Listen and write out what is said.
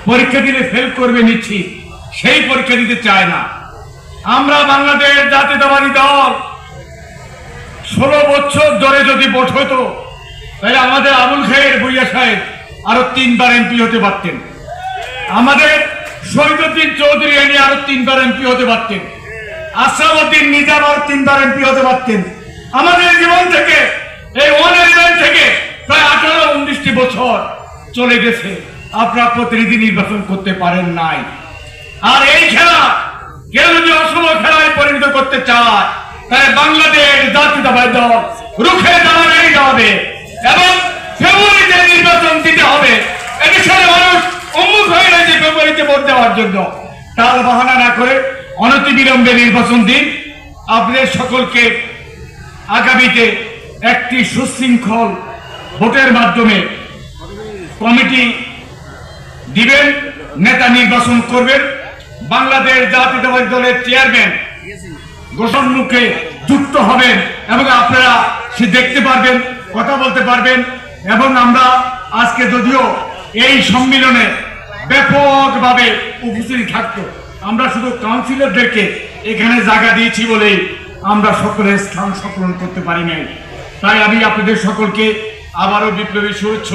পরীক্ষা দিলে ফেল করবে নিশ্চিত, সেই পরীক্ষা দিতে চায় না। আমরা বাংলাদেশ জাতীয়তাবাদী দল 16 বছর ধরে যদি ভোট হতো তাহলে আমাদের আবুল খায়ের ভূঁইয়া সাহেব আরো 3বার এমপি হতে পারতেন, আমাদের শহীদুদ্দিন চৌধুরী এনে আরো 3বার এমপি হতে পারতেন, আসাদুদ্দিন নিজাম আরো 3বার এমপি হতে পারতেন। আমাদের জীবন থেকে এই 111 থেকে প্রায় 18-19টি বছর চলে গেছে, আপনারা প্রতিনিধি নির্বাচন করতে পারেন নাই। আর এই খেলা কেউ যদি অসম খেলায় পরিণত করতে চায় তাহলে বাংলাদেশ জাতীয়তাবাদী দল রুখে দাঁড়ানোই হবে এবং ফেব্রুয়ারিতে নির্বাচন দিতে হবে। এদেশের মানুষ উন্মুখ হয়ে রয়েছে ফেব্রুয়ারিতে ভোট দেওয়ার জন্য। তার বাহানা না করে অনতিবিলম্বে নির্বাচন দিন। আপনাদের সকলকে আগামীতে একটি সুশৃঙ্খল ভোটের মাধ্যমে কমিটি দিবেন, নেতা নির্বাচন করবেন। বাংলাদেশ জাতীয়তাবাদী দলের চেয়ারম্যান ঘোষণামুখে যুক্ত হবেন এবং আপনারা সে দেখতে পারবেন, কথা বলতে পারবেন। এবং আমরা আজকে যদিও এই সম্মেলনে ব্যাপকভাবে উপস্থিত থাকতো, আমরা শুধু কাউন্সিলরদেরকে এখানে জায়গা দিয়েছি বলেই আমরা সকলের স্থান সংকলন করতে পারি নাই। তাই আমি আপনাদের সকলকে আবারও বিপ্লবী শুভেচ্ছা